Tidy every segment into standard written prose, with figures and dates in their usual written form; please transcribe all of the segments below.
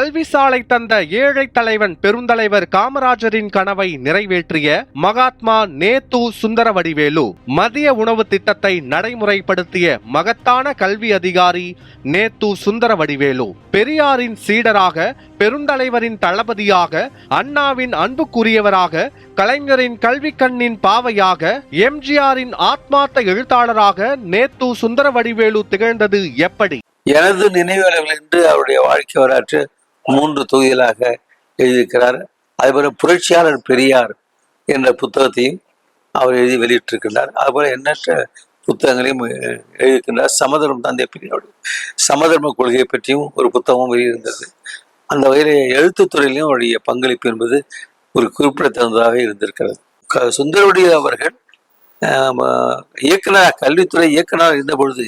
கல்வி சாலை தந்த ஏழை தலைவன் பெருந்தலைவர் காமராஜரின் கனவை நிறைவேற்றிய மகாத்மா நேத்து சுந்தரவடிவேலு மதிய உணவு திட்டத்தை நடைமுறைப்படுத்திய மகத்தான கல்வி அதிகாரி நேத்து சுந்தரவடிவேலு பெரியாரின் சீடராக, பெருந்தலைவரின் தளபதியாக, அண்ணாவின் அன்புக்குரியவராக, கலைஞரின் கல்வி கண்ணின் பாவையாக, எம்ஜிஆரின் ஆத்மார்த்த எழுத்தாளராக நேத்து சுந்தரவடிவேலு திகழ்ந்தது எப்படி? எனது நினைவுகள் என்று அவருடைய வாழ்க்கை வரலாற்று 3 தொகுதிகளாக எழுதியிருக்கிறார். அதுபோல புரட்சியாளர் பெரியார் என்ற புத்தகத்தையும் அவர் எழுதி வெளியிட்டிருக்கின்றார். அதுபோல எண்ணற்ற புத்தகங்களையும் எழுதியிருக்கின்றார். சமதர்ம தந்தை பெரியார் சமதர்ம கொள்கையை பற்றியும் ஒரு புத்தகமும் வெளியிருந்தது. அந்த வகையில் எழுத்துத்துறையிலும் அவருடைய பங்களிப்பு என்பது ஒரு குறிப்பிடத்தகுந்ததாக இருந்திருக்கிறது. சுந்தரவடிவேலு அவர்கள் இயக்குனர், கல்வித்துறை இயக்குனர் இருந்த பொழுது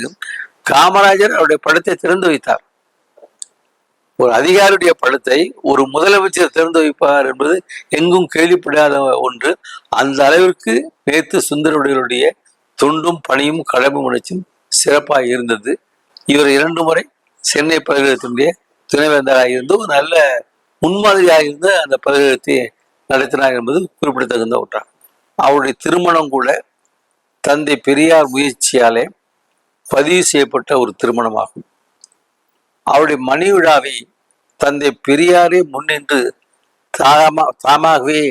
காமராஜர் அவருடைய படத்தை திறந்து வைத்தார். ஒரு அதிகாரியுடைய படத்தை ஒரு முதலமைச்சர் திறந்து வைப்பார் என்பது எங்கும் கேள்விப்படாத ஒன்று. அந்த அளவிற்கு நேத்து சுந்தரவடிவேலுடைய தொண்டும் பணியும் கடமை உணர்ச்சியும் சிறப்பாக இருந்தது. இவர் 2 முறை சென்னை பல்கலைக்கழகத்தினுடைய துணைவேந்தராக இருந்து ஒரு நல்ல முன்மாதிரியாக இருந்து அந்த பல்கலைக்கழகத்தை நடத்தினார் என்பது குறிப்பிடத்தகுந்த ஒன்றாகும். அவருடைய திருமணம் கூட தந்தை பெரியார் முயற்சியாலே பதிவு செய்யப்பட்ட ஒரு திருமணமாகும். அவருடைய மணி விழாவை தந்தை பெரியாரே முன்னின்று தாமாகவே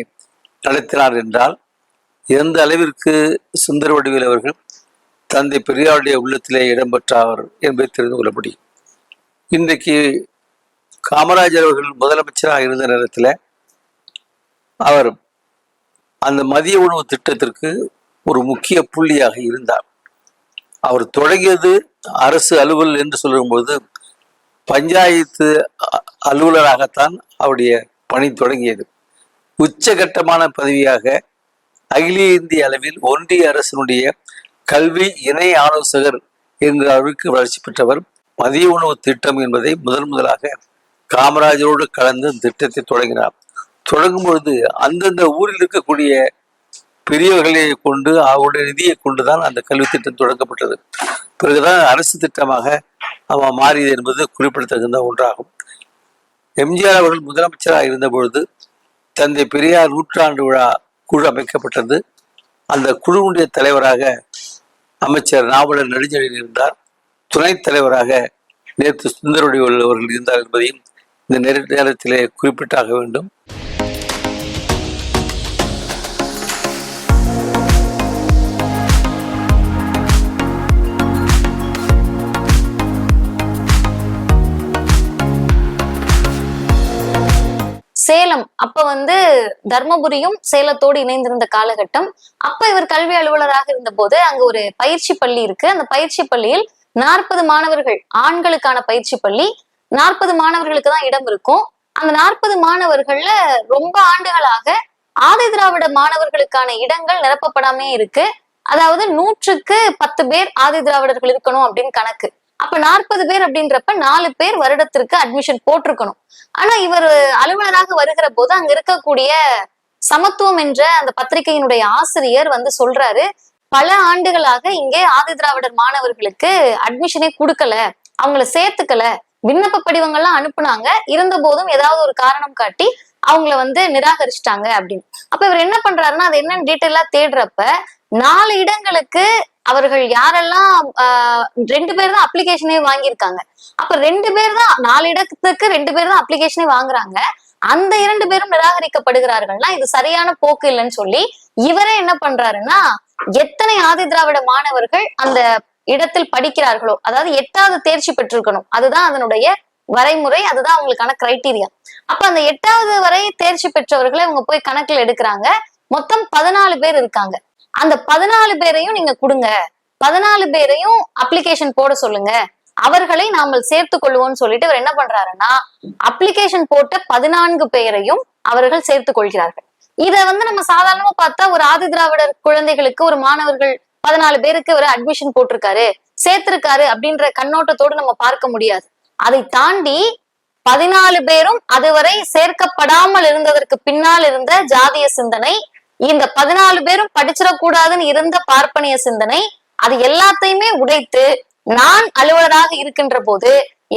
நடத்தினார் என்றால் எந்த அளவிற்கு சுந்தரவடிவேலு அவர்கள் தந்தை பெரியாருடைய உள்ளத்திலே இடம்பெற்றார் என்பதை தெரிந்து கொள்ள முடியும். இன்றைக்கு காமராஜர் அவர்கள் முதலமைச்சராக இருந்த நேரத்தில் அவர் அந்த மதிய உணவு திட்டத்திற்கு ஒரு முக்கிய புள்ளியாக இருந்தார். அவர் தொடங்கியது அரசு அலுவல் என்று சொல்லும்போது பஞ்சாயத்து அலுவலராகத்தான் அவருடைய பணி தொடங்கியது. உச்சகட்டமான பதவியாக அகில இந்திய அளவில் ஒன்றிய அரசினுடைய கல்வி இணை ஆலோசகர் என்ற அளவுக்கு வளர்ச்சி பெற்றவர். மதிய உணவு திட்டம் என்பதை முதலாக காமராஜரோடு கலந்து திட்டத்தை தொடங்கினார். தொடங்கும் பொழுது அந்தந்த ஊரில் இருக்கக்கூடிய பெரியவர்களை கொண்டு அவருடைய நிதியை கொண்டுதான் அந்த கல்வி திட்டம் தொடங்கப்பட்டது. பிறகுதான் அரசு திட்டமாக மாறியது என்பது குறிப்பிடத்தகுந்த ஒன்றாகும். எம்ஜிஆர் அவர்கள் முதலமைச்சராக இருந்த பொழுது தந்தை பெரியார் 100ஆண்டு விழா குழு அமைக்கப்பட்டது. அந்த குழுவுடைய தலைவராக அமைச்சர் நாவலர் நெடுஞ்செழியன் இருந்தார். துணைத் தலைவராக நேத்து சுந்தரவடிவேலு அவர்கள் இருந்தார் என்பதையும் இந்த நேரத்திலே குறிப்பிட்டாக வேண்டும். சேலம் அப்ப தர்மபுரியும் சேலத்தோடு இணைந்திருந்த காலகட்டம். அப்ப இவர் கல்வி அலுவலராக இருந்த போது அங்க ஒரு பயிற்சி பள்ளி இருக்கு. அந்த பயிற்சி பள்ளியில் 40 மாணவர்கள், ஆண்களுக்கான பயிற்சி பள்ளி, 40 மாணவர்களுக்கு தான் இடம் இருக்கும். அந்த 40 மாணவர்கள்ல ரொம்ப ஆண்டுகளாக ஆதி திராவிட மாணவர்களுக்கான இடங்கள் நிரப்பப்படாமே இருக்கு. அதாவது 100க்கு 10 பேர் ஆதி திராவிடர்கள் இருக்கணும் அப்படின்னு கணக்கு. அப்ப 40 பேர் அப்படின்றப்ப 4 பேர் வருடத்திற்கு அட்மிஷன் போட்டிருக்கணும். ஆனா இவர் அலுவலராக வருகிற போது அங்க இருக்கக்கூடிய சமத்துவம் என்ற அந்த பத்திரிகையினுடைய ஆசிரியர் சொல்றாரு, பல ஆண்டுகளாக இங்கே ஆதி திராவிடர் மாணவர்களுக்கு அட்மிஷனே கொடுக்கல, அவங்கள சேர்த்துக்கல, விண்ணப்ப படிவங்கள்லாம் அனுப்புனாங்க, இருந்த போதும் ஏதாவது ஒரு காரணம் காட்டி அவங்கள நிராகரிச்சிட்டாங்க அப்படின்னு. அப்ப இவர் என்ன பண்றாருன்னா அது என்னன்னு டீட்டெயிலா தேடுறப்ப 4 இடங்களுக்கு அவர்கள் யாரெல்லாம் 2 பேர் தான் அப்ளிகேஷனே வாங்கியிருக்காங்க. அப்ப 2 பேர் தான் 4 இடத்துக்கு 2 பேர் தான் அப்ளிகேஷனே வாங்குறாங்க. அந்த 2 பேரும் நிராகரிக்கப்படுகிறார்கள்னா இது சரியான போக்கு இல்லைன்னு சொல்லி இவரே என்ன பண்றாருன்னா எத்தனை ஆதி திராவிட மாணவர்கள் அந்த இடத்தில் படிக்கிறார்களோ, அதாவது 8வது தேர்ச்சி பெற்றிருக்கணும், அதுதான் அதனுடைய வரைமுறை, அதுதான் அவங்களுக்கான கிரைட்டீரியா. அப்ப அந்த 8வது வரை தேர்ச்சி பெற்றவர்களை இவங்க போய் கணக்குல எடுக்கிறாங்க. மொத்தம் 14 பேர் இருக்காங்க. அந்த 14 பேரையும் நீங்க கொடுங்க, 14 பேரையும் அப்ளிகேஷன் போட சொல்லுங்க, அவர்களை நாமல் சேர்த்து கொள்வோம்னு சொல்லிட்டு இவர் என்ன பண்றாருன்னா அப்ளிகேஷன் போட்ட 14 பேரையும் அவர்கள் சேர்த்து கொள்கிறார்கள். இத நம்ம சாதாரணமா பார்த்தா ஒரு ஆதி திராவிடர் குழந்தைகளுக்கு ஒரு மாணவர்கள் 14 பேருக்கு ஒரு அட்மிஷன் போட்டிருக்காரு, சேர்த்திருக்காரு அப்படின்ற கண்ணோட்டத்தோடு நம்ம பார்க்க முடியாது. அதை தாண்டி 14 பேரும் அதுவரை சேர்க்கப்படாமல் இருந்ததற்கு பின்னால் இருந்த ஜாதிய சிந்தனை, இந்த 14 பேரும் படிச்சிடக்கூடாதுன்னு இருந்த பார்ப்பனிய சிந்தனை, அது எல்லாத்தையுமே உடைத்து நான் அலுவலராக இருக்கின்ற போது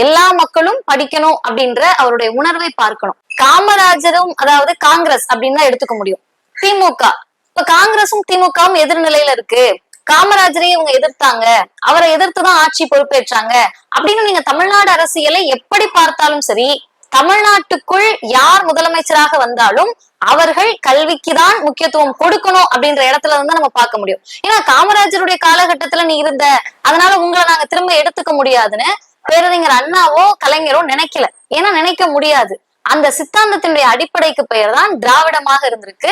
எல்லா மக்களும் படிக்கணும் அப்படின்ற அவருடைய உணர்வை பார்க்கணும். காமராஜரும் அதாவது காங்கிரஸ் அப்படின்னு தான் எடுத்துக்க முடியும். திமுக இப்ப காங்கிரசும் திமுகவும் எதிர்நிலையில இருக்கு. காமராஜரை இவங்க எதிர்த்தாங்க, அவரை எதிர்த்துதான் ஆட்சி பொறுப்பேற்றாங்க அப்படின்னு நீங்க தமிழ்நாடு அரசியலை எப்படி பார்த்தாலும் சரி, தமிழ்நாட்டுக்குள் யார் முதலமைச்சராக வந்தாலும் அவர்கள் கல்விக்குதான் முக்கியத்துவம் கொடுக்கணும் அப்படின்ற இடத்துல இருந்து நம்ம பார்க்க முடியும். ஏன்னா காமராஜருடைய காலகட்டத்துல நீ இருந்த, அதனால உங்களை நாங்க திரும்ப எடுத்துக்க முடியாதுன்னு பேரறிஞர் அண்ணாவோ கலைஞரோ நினைக்கல. ஏன்னா நினைக்க முடியாது. அந்த சித்தாந்தத்தினுடைய அடிப்படைக்கு பெயர் தான் திராவிடமாக இருந்திருக்கு.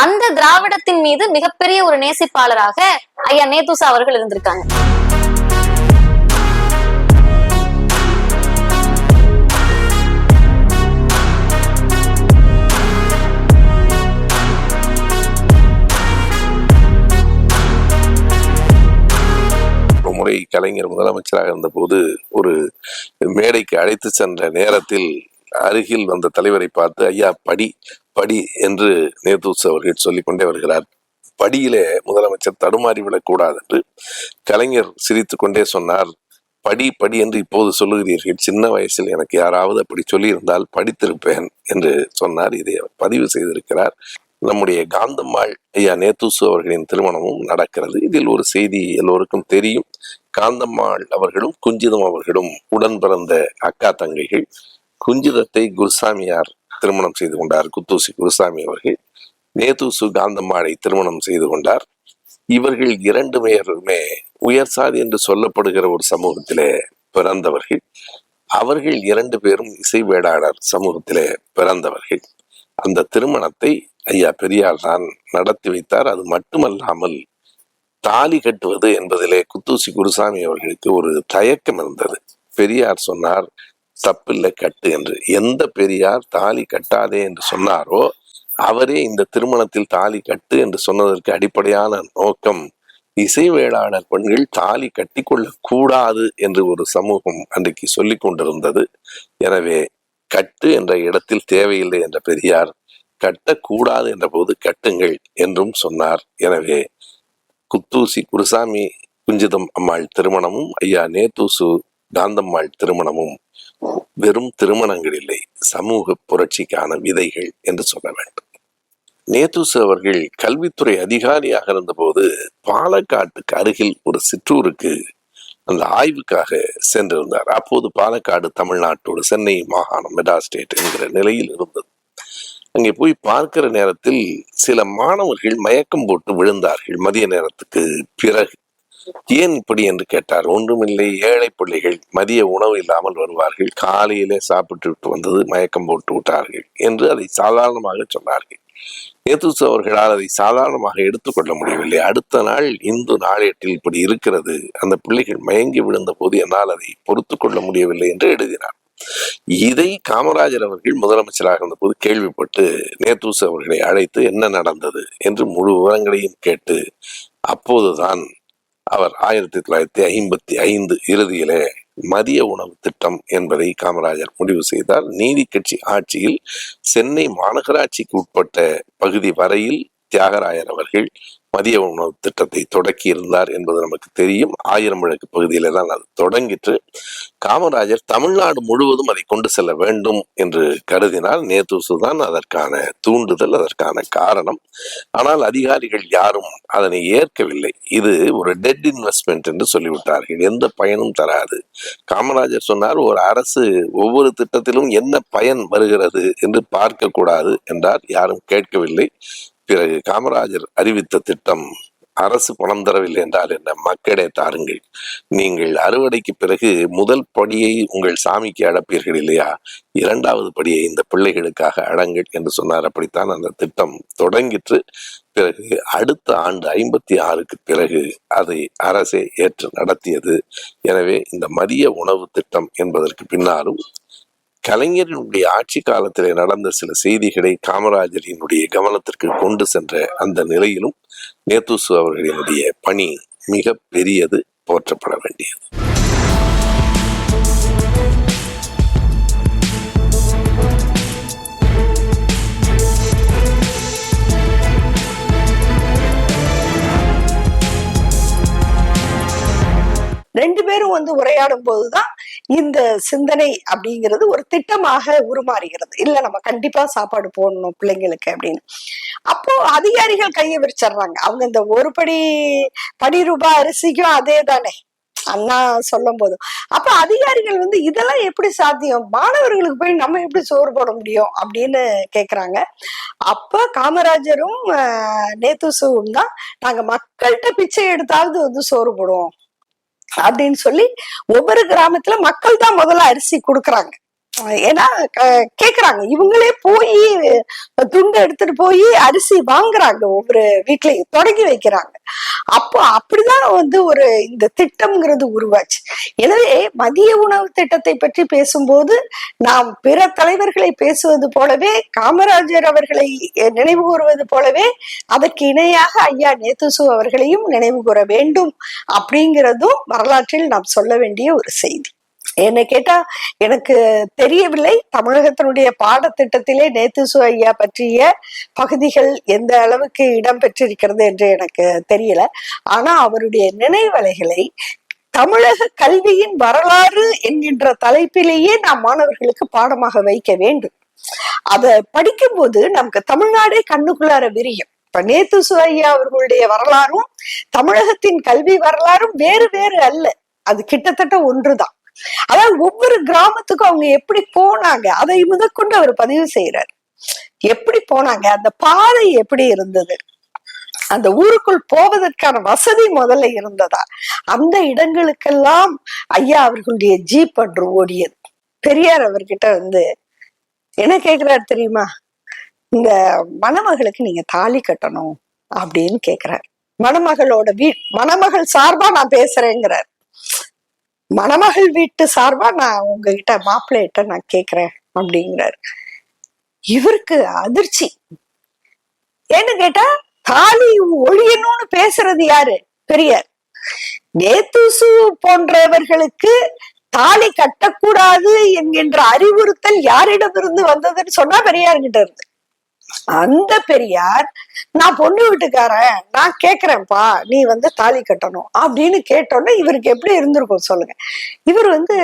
அந்த திராவிடத்தின் மீது மிகப்பெரிய ஒரு நேசிப்பாளராக ஐயா நேதுசா அவர்கள் இருந்திருக்காங்க. முறை கலைஞர் முதலமைச்சராக இருந்த போது ஒரு மேடைக்கு அழைத்து சென்ற நேரத்தில் அருகில் வந்த தலைவரை பார்த்து, ஐயா படி படி என்று நேதுசா அவர்கள் சொல்லிக்கொண்டே வருகிறார். படியிலே முதலமைச்சர் தடுமாறி விடக்கூடாது என்று கலைஞர் சிரித்து கொண்டே சொன்னார். படி படி என்று இப்போது சொல்லுகிறீர்கள், சின்ன வயசில் எனக்கு யாராவது அப்படி சொல்லியிருந்தால் படித்திருப்பேன் என்று சொன்னார். இதை பதிவு செய்திருக்கிறார். நம்முடைய காந்தம்மாள் ஐயா நேதுசு அவர்களின் திருமணமும் நடக்கிறது. இதில் ஒரு செய்தி எல்லோருக்கும் தெரியும். காந்தம்மாள் அவர்களும் குஞ்சிதம் அவர்களும் உடன் பிறந்த அக்கா தங்கைகள். குஞ்சிதத்தை குருசாமியார் திருமணம் செய்து கொண்டார். குத்தூசி குருசாமி அவர்கள் நேதுசு காந்தம்மாளை திருமணம் செய்து கொண்டார். இவர்கள் இரண்டு பேருமே உயர் சாதி என்று சொல்லப்படுகிற ஒரு சமூகத்திலே பிறந்தவர்கள். அவர்கள் இரண்டு பேரும் இசை வேளாளர் சமூகத்திலே பிறந்தவர்கள். அந்த திருமணத்தை ஐயா பெரியார் தான் நடத்தி வைத்தார். அது மட்டுமல்லாமல் தாலி கட்டுவது என்பதிலே குத்தூசி குருசாமி அவர்களுக்கு ஒரு தயக்கம் இருந்தது. பெரியார் சொன்னார், தப்பில்லை கட்டு என்று. எந்த பெரியார் தாலி கட்டாதே என்று சொன்னாரோ அவரே இந்த திருமணத்தில் தாலி கட்டு என்று சொன்னதற்கு அடிப்படையான நோக்கம், இசை வேளாளர் பெண்கள் தாலி கட்டிக்கொள்ள கூடாது என்று ஒரு சமூகம் அன்றைக்கு சொல்லிக் கொண்டிருந்தது. எனவே கட்டு என்ற இடத்தில் தேவையில்லை என்ற பெரியார், கட்டக்கூடாது என்ற போது கட்டுங்கள் என்றும் சொன்னார். எனவே குத்தூசி குருசாமி குஞ்சிதம் அம்மாள் திருமணமும் ஐயா நேதுசு காந்தம்மாள் திருமணமும் வெறும் திருமணங்கள் இல்லை, சமூக புரட்சிக்கான விதைகள் என்று சொல்ல வேண்டும். நேதுசு அவர்கள் கல்வித்துறை அதிகாரியாக இருந்தபோது பாலக்காட்டுக்கு அருகில் ஒரு சிற்றூருக்கு அந்த ஆய்வுக்காக சென்றிருந்தார். அப்போது பாலக்காடு தமிழ்நாட்டோடு சென்னை மாகாணம் மெட்ராஸ் ஸ்டேட் என்கிற நிலையில் இருந்தது. அங்கே போய் பார்க்கிற நேரத்தில் சில மாணவர்கள் மயக்கம் போட்டு விழுந்தார்கள் மதிய நேரத்துக்கு பிறகு. ஏன் இப்படி என்று கேட்டார். ஒன்றுமில்லை, ஏழை பிள்ளைகள் மதிய உணவு இல்லாமல் வருவார்கள், காலையிலே சாப்பிட்டு விட்டு வந்தது மயக்கம் போட்டு விட்டார்கள் என்று அதை சாதாரணமாக சொன்னார்கள். நேதுசு அவர்களால் அதை சாதாரணமாக எடுத்துக்கொள்ள முடியவில்லை. அடுத்த நாள் இந்து நாளேட்டில் இப்படி இருக்கிறது, அந்த பிள்ளைகள் மயங்கி விழுந்த போது என்னால் அதை பொறுத்து கொள்ள முடியவில்லை என்று எழுதினார். இதை காமராஜர் அவர்கள் முதலமைச்சராக இருந்த போது கேள்விப்பட்டு நேதுசு அவர்களை அழைத்து என்ன நடந்தது என்று முழு விவரங்களையும் கேட்டு, அப்போதுதான் அவர் 1955 இறுதியிலே மதிய உணவு திட்டம் என்பதை காமராஜர் முடிவு செய்தார். நீதி கட்சி ஆட்சியில் சென்னை மாநகராட்சிக்கு உட்பட்ட பகுதி வரையில் தியாகராயர் அவர்கள் மதிய உணவு திட்டத்தை தொடக்கி இருந்தார் என்பது நமக்கு தெரியும். 1000 விளக்கு பகுதியில தான் அது தொடங்கிற்று. காமராஜர் தமிழ்நாடு முழுவதும் அதை கொண்டு செல்ல வேண்டும் என்று கருதினார். நேதுசு தான் அதற்கான தூண்டுதல், அதற்கான காரணம். ஆனால் அதிகாரிகள் யாரும் அதனை ஏற்கவில்லை. இது ஒரு டெட் இன்வெஸ்ட்மெண்ட் என்று சொல்லிவிட்டார்கள், எந்த பயனும் தராது. காமராஜர் சொன்னார், ஒரு அரசு ஒவ்வொரு திட்டத்திலும் என்ன பயன் வருகிறது என்று பார்க்க கூடாது என்றார். யாரும் கேட்கவில்லை. பிறகு காமராஜர் அறிவித்த திட்டம், அரசு பணம் தரவில்லை என்றால் என்ன, மக்களே தாருங்கள். நீங்கள் அறுவடைக்கு பிறகு முதல் படியை உங்கள் சாமிக்கு அடப்பீர்கள் இல்லையா, 2வது படியை இந்த பிள்ளைகளுக்காக அடங்கள் என்று சொன்னார். அப்படித்தான் அந்த திட்டம் தொடங்கிற்று. பிறகு அடுத்த ஆண்டு 56க்கு பிறகு அதை அரசே ஏற்று நடத்தியது. எனவே இந்த மதிய உணவு திட்டம் என்பதற்கு பின்னாலும் கலைஞரினுடைய ஆட்சி காலத்திலே நடந்த சில செய்திகளை காமராஜரினுடைய கவனத்திற்கு கொண்டு சென்ற அந்த நிலையிலும் நேதுசு அவர்களினுடைய பணி மிக பெரியது, போற்றப்பட வேண்டியது. 2 பேரும் வந்து உரையாடும் போதுதான் இந்த சிந்தனை அப்படிங்கிறது ஒரு திட்டமாக உருமாறுகிறது. இல்ல நம்ம கண்டிப்பா சாப்பாடு போடணும் பிள்ளைங்களுக்கு அப்படின்னு. அப்போ அதிகாரிகள் கையை விரிச்சிடுறாங்க. அவங்க இந்த ஒரு படி ரூபாய் அரிசிக்கும் அதே தானே அண்ணா சொல்லும் போது. அப்ப அதிகாரிகள் வந்து இதெல்லாம் எப்படி சாத்தியம், மாணவர்களுக்கு போய் நம்ம எப்படி சோறு போட முடியும் அப்படின்னு கேக்குறாங்க. அப்ப காமராஜரும் நேத்துசுவும் தான் நாங்க மக்கள்கிட்ட பிச்சை எடுத்தாவது வந்து சோறு போடுவோம் அப்படின்னு சொல்லி ஒவ்வொரு கிராமத்துல மக்கள் தான் முதல்ல அரிசி கொடுக்குறாங்க. ஏன்னா கேக்குறாங்க, இவங்களே போய் துண்டு எடுத்துட்டு போய் அரிசி வாங்குறாங்க, ஒவ்வொரு வீட்லயும் தொடங்கி வைக்கிறாங்க. அப்போ அப்படிதான் வந்து ஒரு இந்த திட்டம்ங்கிறது உருவாச்சு. எனவே மதிய உணவு திட்டத்தை பற்றி பேசும்போது நாம் பிற தலைவர்களை பேசுவது போலவே, காமராஜர் அவர்களை நினைவு கூறுவது போலவே அதற்கு இணையாக ஐயா நேத்துசு அவர்களையும் நினைவு கூற வேண்டும் அப்படிங்கிறதும் வரலாற்றில் நாம் சொல்ல வேண்டிய ஒரு செய்தி. என்ன கேட்டா எனக்கு தெரியவில்லை, தமிழகத்தினுடைய பாடத்திட்டத்திலே நேத்துசு ஐயா பற்றிய பகுதிகள் எந்த அளவுக்கு இடம் பெற்றிருக்கிறது என்று எனக்கு தெரியல. ஆனா அவருடைய நினைவலைகளை தமிழக கல்வியின் வரலாறு என்கின்ற தலைப்பிலேயே நாம் மாணவர்களுக்கு பாடமாக வைக்க வேண்டும். அதை படிக்கும் போது நமக்கு தமிழ்நாடே கண்ணுக்குள்ளார விரியும். இப்ப நேத்துசு ஐயா அவர்களுடைய வரலாறும் தமிழகத்தின் கல்வி வரலாறும் வேறு வேறு அல்ல, அது கிட்டத்தட்ட ஒன்றுதான். அதாவது ஒவ்வொரு கிராமத்துக்கும் அவங்க எப்படி போனாங்க அதை முதற்கொண்டு அவர் பதிவு செய்யறாரு. எப்படி போனாங்க, அந்த பாதை எப்படி இருந்தது, அந்த ஊருக்குள் போவதற்கான வசதி முதல்ல இருந்ததா, அந்த இடங்களுக்கெல்லாம் ஐயா அவர்களுடைய ஜீப் அன்று ஓடியது. பெரியார் அவர்கிட்ட வந்து என்ன கேக்குறாரு தெரியுமா, இந்த மணமகளுக்கு நீங்க தாலி கட்டணும் அப்படின்னு கேக்குறாரு. மணமகளோட மணமகள் சார்பா நான் பேசுறேங்கிறார். மணமகள் வீட்டு சார்பா நான் உங்ககிட்ட மாப்பிள்ளைகிட்ட நான் கேக்குறேன் அப்படிங்கிறாரு. இவருக்கு அதிர்ச்சி. ஏன்னு கேட்டா தாலி ஒழியணும்னு பேசுறது யாரு, பெரியார். நேத்துசு போன்றவர்களுக்கு தாலி கட்டக்கூடாது என்கின்ற அறிவுறுத்தல் யாரிடமிருந்து வந்ததுன்னு சொன்னா பெரியார்கிட்ட இருந்து. அந்த பெரியார் நான் பொண்ணு வீட்டுக்காரன், நான் கேக்குறேன்ப்பா நீ வந்து தாலி கட்டணும் அப்படின்னு கேட்டோன்னா இவருக்கு எப்படி இருந்திருக்கும் சொல்லுங்க. இவர் வந்து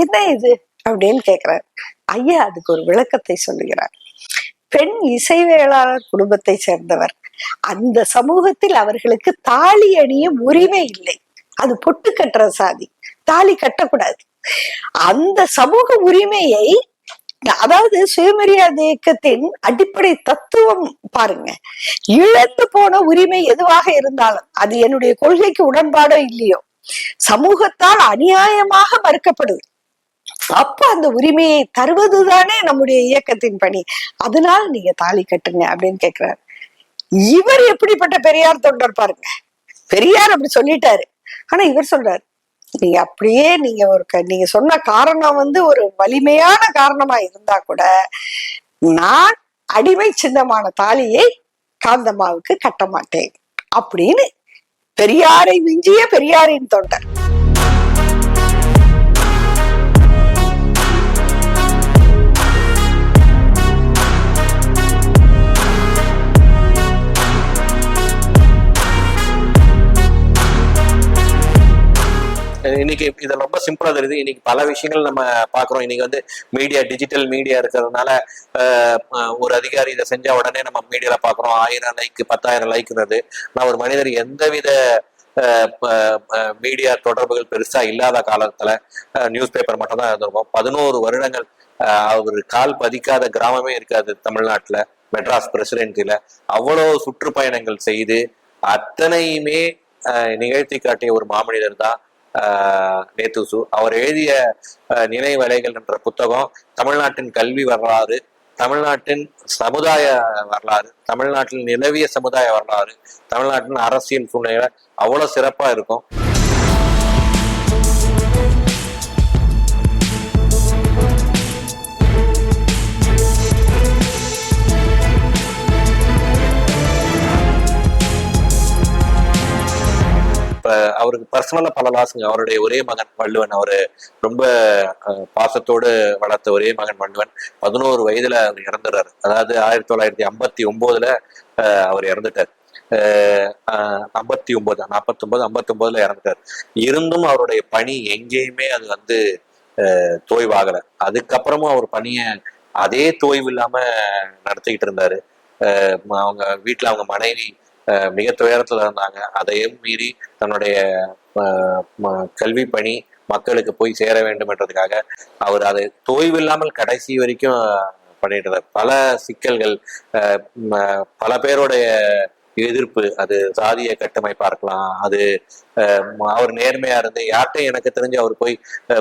என்ன இது அப்படின்னு கேக்குறாரு. ஐயா அதுக்கு ஒரு விளக்கத்தை சொல்லுகிறார். பெண் இசைவேளாளர் குடும்பத்தை சேர்ந்தவர், அந்த சமூகத்தில் அவர்களுக்கு தாலி அணிய உரிமை இல்லை, அது பொட்டு கட்டுற சாதி, தாலி கட்டக்கூடாது. அந்த சமூக உரிமையை, அதாவது சுயமரியாதை இயக்கத்தின் அடிப்படை தத்துவம் பாருங்க, இழந்து போன உரிமை எதுவாக இருந்தாலும் அது என்னுடைய கொள்கைக்கு உடன்பாடோ இல்லையோ சமூகத்தால் அநியாயமாக மறுக்கப்படுது. அப்ப அந்த உரிமையை தருவதுதானே நம்முடைய இயக்கத்தின் பணி, அதனால் நீங்க தாலி கட்டுங்க அப்படின்னு கேக்குறாரு. இவர் எப்படிப்பட்ட பெரியார் தொண்டர் பாருங்க, பெரியார் அப்படி சொல்லிட்டாரு. ஆனா இவர் சொல்றாரு, நீங்க அப்படியே நீங்க சொன்ன காரணம் வந்து ஒரு வலிமையான காரணமா இருந்தா கூட நான் அடிமை சின்னமான தாலியை காந்தம்மாவுக்கு கட்ட மாட்டேன் அப்படின்னு பெரியாரை விஞ்சிய பெரியாரின் தொண்டர். இன்னைக்கு இது ரொம்ப சிம்பிளா தெரியுது. இன்னைக்கு பல விஷயங்கள் நம்ம பாக்குறோம். இன்னைக்கு வந்து மீடியா, டிஜிட்டல் மீடியா இருக்கிறதுனால ஒரு அதிகாரி இதை செஞ்ச உடனே நம்ம மீடியால பாக்குறோம் 1000 லைக் 10,000 லைக்ங்கிறது. நான் ஒரு மனிதர் எந்தவித மீடியா தொடர்புகள் பெருசா இல்லாத காலத்துல நியூஸ் பேப்பர் மட்டும் தான் இருந்திருக்கும். 11 வருடங்கள் அவர் கால் பதிக்காத கிராமமே இருக்காது தமிழ்நாட்டுல. மெட்ராஸ் பிரசிடென்சில அவ்வளவு சுற்றுப்பயணங்கள் செய்து அத்தனையுமே நிகழ்த்தி காட்டிய ஒரு மாமனிதர் தான் நேத்துசு. அவர் எழுதிய நினைவலைகள் என்ற புத்தகம் தமிழ்நாட்டின் கல்வி வரலாறு, தமிழ்நாட்டின் சமுதாய வரலாறு, தமிழ்நாட்டில் நிலவிய சமுதாய வரலாறு, தமிழ்நாட்டின் அரசியல் சூழ்நிலை அவ்வளவு சிறப்பா இருக்கும். அவருக்கு பர்சனலா பல லாஸுங்க. அவருடைய ஒரே மகன் வள்ளுவன், அவரு ரொம்ப பாசத்தோடு வளர்த்த ஒரே மகன் வள்ளுவன் 11 வயதுல அவர் இறந்துறாரு. அதாவது 1959 அவர் இறந்துட்டார். 49 இறந்துட்டார். இருந்தும் அவருடைய பணி எங்கேயுமே அது வந்து தோய்வாகல. அதுக்கப்புறமும் அவர் பணியை அதே தொய்வு இல்லாம நடத்திக்கிட்டு இருந்தாரு. அவங்க வீட்டுல அவங்க மனைவி மிக துயரத்துல இருந்தாங்க. அதையும் மீறி தன்னுடைய கல்வி பணி மக்களுக்கு போய் சேர வேண்டும் என்றதுக்காக அவர் அதை தொய்வில்லாமல் கடைசி வரைக்கும் பண்ணிட்டு இருந்தார். பல சிக்கல்கள், பல பேருடைய எதிர்ப்பு, அது சாதிய கட்டமைப்பா இருக்கலாம், அது அவர் நேர்மையா இருந்து யார்கிட்டையும் எனக்கு தெரிஞ்சு அவர் போய்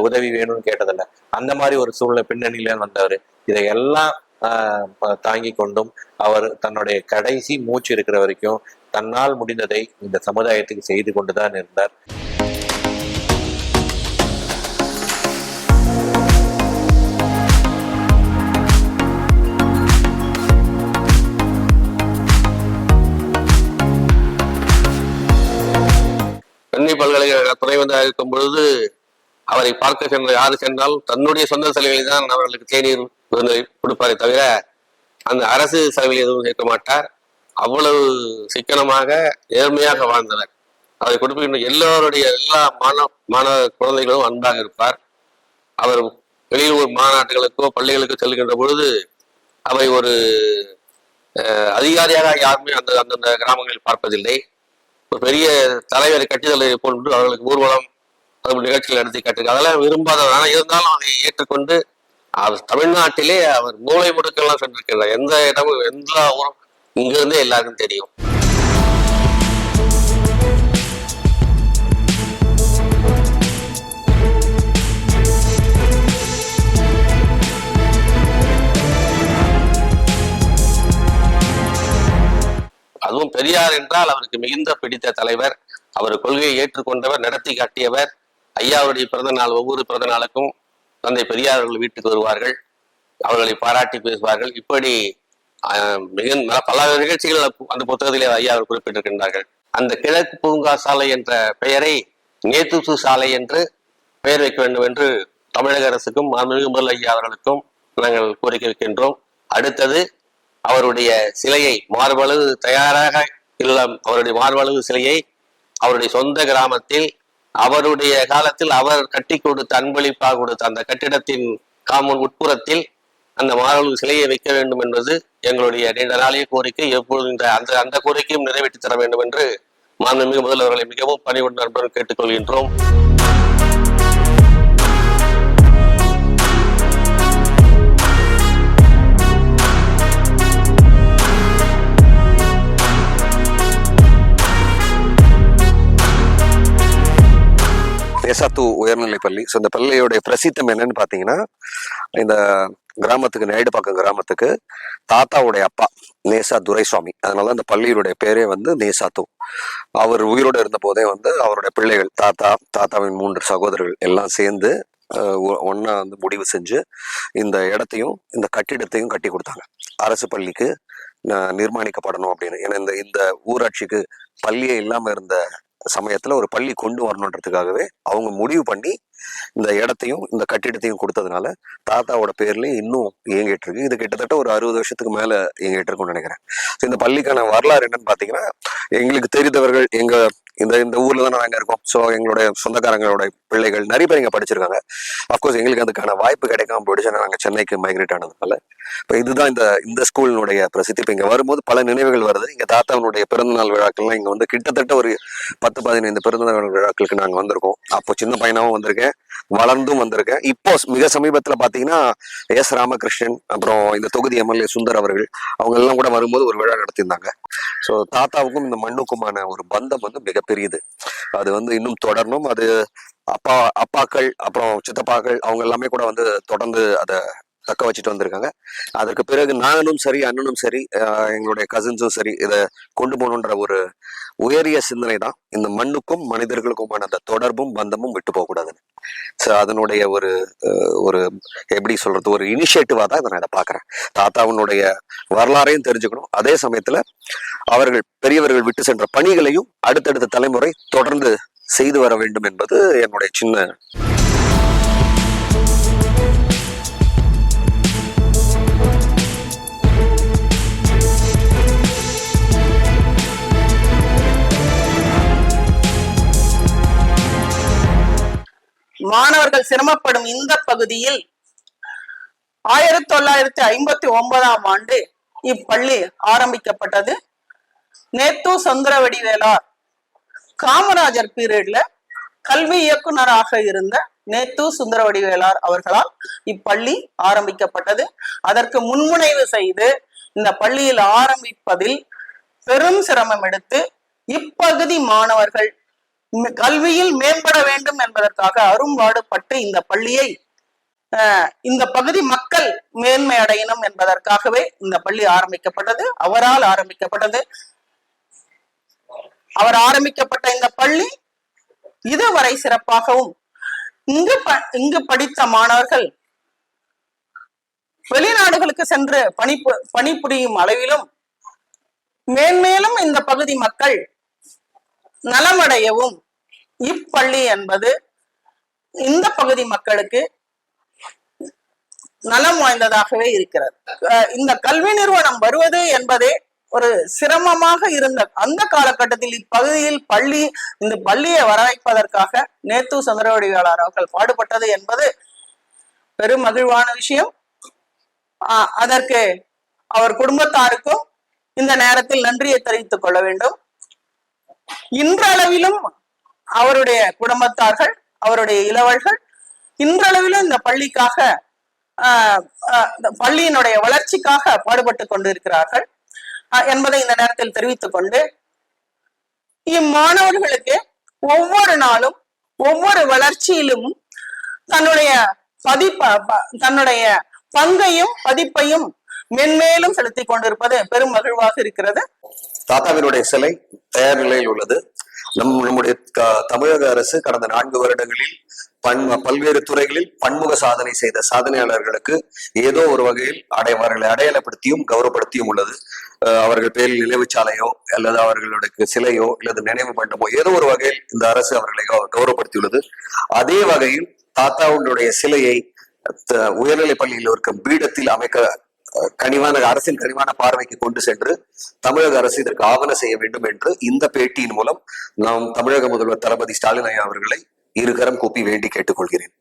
உதவி வேணும்னு கேட்டதில்ல. அந்த மாதிரி ஒரு சூழ்நிலை பின்னணியில வந்தவர். இதையெல்லாம் தாங்கி கொண்டும் அவர் தன்னுடைய கடைசி மூச்சு இருக்கிற வரைக்கும் தன்னால் முடிந்ததை இந்த சமுதாயத்துக்கு செய்து கொண்டுதான் இருந்தார். சென்னை பல்கலைக்கழக துணைவேந்தராக இருக்கும் பொழுது அவரை பார்க்க சென்ற யாரு சென்றாலும் தன்னுடைய சொந்த செலவில் தான் அவர்களுக்கு தேநீர் விருந்தை கொடுப்பாரே தவிர அந்த அரசு செலவில் எதுவும் சேர்க்க மாட்டார். அவ்வளவு சிக்கனமாக நேர்மையாக வாழ்ந்தனர். அவரை கொடுக்கின்ற எல்லா மாணவ குழந்தைகளும் அன்பாக இருப்பார். அவர் வெளியூர் மாநாட்டுகளுக்கோ பள்ளிகளுக்கோ செல்கின்ற பொழுது அவை ஒரு அதிகாரியாக யாருமே அந்தந்த கிராமங்களில் பார்ப்பதில்லை. ஒரு பெரிய தலைவரை கட்டிதலை போன்று அவர்களுக்கு ஊர்வலம் நிகழ்ச்சிகள் நடத்தி காட்டிருக்க அதெல்லாம் விரும்பாததான இருந்தாலும் அதை ஏற்றுக்கொண்டு அவர் தமிழ்நாட்டிலே அவர் மூளை முடுக்கெல்லாம் சென்றிருக்கிறார். எந்த இடமும் எல்லா ஊரும் இங்கிருந்தே எல்லாருக்கும் தெரியும். அதுவும் பெரியார் என்றால் அவருக்கு மிகுந்த பிடித்த தலைவர். அவர் கொள்கையை ஏற்றுக்கொண்டவர், நடத்தி காட்டியவர். ஐயாவுடைய பிறந்த நாள், ஒவ்வொரு பிறந்த நாளுக்கும் தந்தை பெரியார் அவர்கள் வீட்டுக்கு வருவார்கள், அவர்களை பாராட்டி பேசுவார்கள். இப்படி பல நிகழ்ச்சிகள் அந்த புத்தகத்திலே ஐயா அவர் குறிப்பிட்டிருக்கின்றார்கள். அந்த கிழக்கு பூங்கா சாலை என்ற பெயரை நேத்து சாலை என்று பெயர் வைக்க வேண்டும் என்று தமிழக அரசுக்கும் மாண்புமிகு முதல்வர் ஐயா அவர்களுக்கும் நாங்கள் கோரிக்கை வைக்கின்றோம். அடுத்தது அவருடைய சிலையை மார்பளவு தயாராக இல்லம் அவருடைய மார்பளவு சிலையை அவருடைய சொந்த கிராமத்தில் அவருடைய காலத்தில் அவர் கட்டி கொடுத்த அன்பளிப்பாக கொடுத்த அந்த கட்டிடத்தின் காமன் உட்புறத்தில் அந்த மார்பளவு சிலையை வைக்க வேண்டும் என்பது எங்களுடைய நீண்ட நாளைய கோரிக்கை. எப்பொழுது அந்த கோரிக்கையும் நிறைவேற்றி தர வேண்டும் என்று மாண்புமிகு முதல்வர்களை மிகவும் பணிவுடன் நண்பர்கள் கேட்டுக்கொள்கின்றோம். நேசாத்து உயர்நிலை பள்ளி. ஸோ இந்த பள்ளியோடைய பிரசித்தம் என்னன்னு பார்த்தீங்கன்னா, இந்த கிராமத்துக்கு நேடுபாக்கம் கிராமத்துக்கு தாத்தாவுடைய அப்பா நேசா துரைசுவாமி, அதனால அந்த பள்ளியுடைய பேரே வந்து நேசாத்து. அவர் உயிரோடு இருந்த போதே வந்து அவருடைய பிள்ளைகள் தாத்தாவின் 3 சகோதரர்கள் எல்லாம் சேர்ந்து ஒன்னா வந்து முடிவு செஞ்சு இந்த இடத்தையும் இந்த கட்டிடத்தையும் கட்டி கொடுத்தாங்க. அரசு பள்ளிக்கு நிர்மாணிக்கப்படணும் அப்படின்னு. ஏன்னா இந்த ஊராட்சிக்கு பள்ளியே இல்லாம இருந்த சமயத்துல ஒரு பள்ளி கொண்டு வரணுன்றதுக்காகவே அவங்க முடிவு பண்ணி இந்த இடத்தையும் இந்த கட்டிடத்தையும் கொடுத்ததுனால தாத்தாவோட பேர்லயே இன்னும் இயங்கிட்டு இருக்கு. இது கிட்டத்தட்ட ஒரு 60 வருஷத்துக்கு மேல இயங்கிட்டு இருக்கும்னு நினைக்கிறேன். இந்த பள்ளிக்கான வரலாறு என்னன்னு பாத்தீங்கன்னா, எங்களுக்கு தெரிந்தவர்கள் இந்த ஊர்ல தான் நாங்க இருக்கோம். ஸோ எங்களுடைய சொந்தக்காரங்களோட பிள்ளைகள் நிறைய பேர் இங்க படிச்சிருக்காங்க. அப்கோர்ஸ் எங்களுக்கு அதுக்கான வாய்ப்பு கிடைக்காம போயிடுச்சு, நாங்க சென்னைக்கு மைக்ரேட் ஆனதுனால. இப்போ இதுதான் இந்த ஸ்கூலினுடைய பிரசித்தி. இப்போ இங்க வரும்போது பல நினைவுகள் வருது. இங்க தாத்தாவுடைய பிறந்தநாள் விழாக்கள்லாம் இங்க வந்து கிட்டத்தட்ட ஒரு 10-15 பிறந்தநாள் விழாக்களுக்கு நாங்க வந்திருக்கோம். அப்போ சின்ன பையனாவும் வந்திருக்கேன், வளர்ந்தும் வந்திருக்கேன். இப்போ மிக சமீபத்துல பாத்தீங்கன்னா எஸ் ராமகிருஷ்ணன், அப்புறம் இந்த தொகுதி எம்எல்ஏ சுந்தர் அவர்கள், அவங்க எல்லாம் கூட வரும்போது ஒரு விழா நடத்தியிருந்தாங்க. ஸோ தாத்தாவுக்கும் இந்த மண்ணுக்குமான ஒரு பந்தம் வந்து மிகப்பெரியது. அது வந்து இன்னும் தொடரணும். அது அப்பாக்கள் அப்புறம் சித்தப்பாக்கள் அவங்க எல்லாமே கூட வந்து தொடர்ந்து அதை தக்க வச்சுட்டு வந்திருக்காங்க. அதற்கு பிறகு நானும் சரி, அண்ணனும் சரி, எங்களுடைய கசின்ஸும் சரி, இதை கொண்டு போகணுன்ற ஒரு உயரிய சிந்தனை தான். இந்த மண்ணுக்கும் மனிதர்களுக்குமான அந்த தொடர்பும் பந்தமும் விட்டு போகக்கூடாதுன்னு. ஸோ அதனுடைய ஒரு எப்படி சொல்றது, ஒரு இனிஷியேட்டிவா தான் இதை நான் இதை பாக்குறேன். தாத்தாவினுடைய வரலாறையும் தெரிஞ்சுக்கணும், அதே சமயத்துல பெரியவர்கள் விட்டு சென்ற பணிகளையும் அடுத்தடுத்த தலைமுறை தொடர்ந்து செய்து வர வேண்டும் என்பது என்னுடைய சின்ன மாணவர்கள் சிரமப்படும் இந்த பகுதியில் 1959ஆம் ஆண்டு இப்பள்ளி ஆரம்பிக்கப்பட்டது. நேத்து சுந்தரவடிவேலார் காமராஜர் பீரியட்ல கல்வி இயக்குனராக இருந்த நேத்து சுந்தரவடிவேலார் அவர்களால் இப்பள்ளி ஆரம்பிக்கப்பட்டது. அதற்கு முன்முனைவு செய்து இந்த பள்ளியில் ஆரம்பிப்பதில் பெரும் சிரமம் எடுத்து இப்பகுதி மாணவர்கள் கல்வியில் மேம்பட வேண்டும் என்பதற்காக அரும்பாடுபட்டு இந்த பள்ளியை இந்த பகுதி மக்கள் மேன்மை அடையணும் என்பதற்காகவே இந்த பள்ளி ஆரம்பிக்கப்பட்டது. அவரால் ஆரம்பிக்கப்பட்டது. அவர் ஆரம்பிக்கப்பட்ட இந்த பள்ளி இதுவரை சிறப்பாகவும் இங்கு படித்த மாணவர்கள் வெளிநாடுகளுக்கு சென்று பணிபுரியும் அளவிலும் மேன்மேலும் இந்த பகுதி மக்கள் நலமடையவும் இப்பள்ளி என்பது இந்த பகுதி மக்களுக்கு நலம் வாய்ந்ததாகவே இருக்கிறது. இந்த கல்வி நிறுவனம் வருவது என்பதே ஒரு சிரமமாக இருந்த அந்த காலகட்டத்தில் இப்பகுதியில் இந்த பள்ளியை வரவைப்பதற்காக நேத்து சுந்தரவடிவேலார் அவர்கள் பாடுபட்டது என்பது பெரும் மகிழ்வான விஷயம். அதற்கு அவர் குடும்பத்தாருக்கும் இந்த நேரத்தில் நன்றியை தெரிவித்துக் கொள்ள வேண்டும். இன்றளவிலும் அவருடைய குடும்பத்தார்கள், அவருடைய இளவல்கள் இன்றளவிலும் இந்த பள்ளிக்காக பள்ளியினுடைய வளர்ச்சிக்காக பாடுபட்டு கொண்டிருக்கிறார்கள் என்பதை இந்த நேரத்தில் தெரிவித்துக் கொண்டு, இம்மாணவர்களுக்கு ஒவ்வொரு நாளும் ஒவ்வொரு வளர்ச்சியிலும் தன்னுடைய பங்கையும் பதிப்பையும் மென்மேலும் செலுத்தி கொண்டிருப்பது பெரும் மகிழ்வாக இருக்கிறது. தாத்தாவினுடைய சிலை தயார் நிலையில் உள்ளது. நம்முடைய தமிழக அரசு கடந்த 4 வருடங்களில் பல்வேறு துறைகளில் பன்முக சாதனை செய்த சாதனையாளர்களுக்கு ஏதோ ஒரு வகையில் அவர்களை அடையாளப்படுத்தியும் கௌரவப்படுத்தியும் உள்ளது. அவர்கள் பேரில் நினைவுச்சாலையோ அல்லது அவர்களுடைய சிலையோ அல்லது நினைவு மண்டபமோ ஏதோ ஒரு வகையில் இந்த அரசு அவர்களை கௌரவப்படுத்தியுள்ளது. அதே வகையில் தாத்தாவுடைய சிலையை உயர்நிலைப் பள்ளியில் இருக்கும் பீடத்தில் அமைக்க அரசின் கனிவான பார்வைக்கு கொண்டு சென்று தமிழக அரசு இதற்கு ஆவண செய்ய வேண்டும் என்று இந்த பேட்டியின் மூலம் நாம் தமிழக முதல்வர் தளபதி ஸ்டாலின் ஐயா அவர்களை இருகரம் கூப்பி வேண்டி கேட்டுக்கொள்கிறேன்.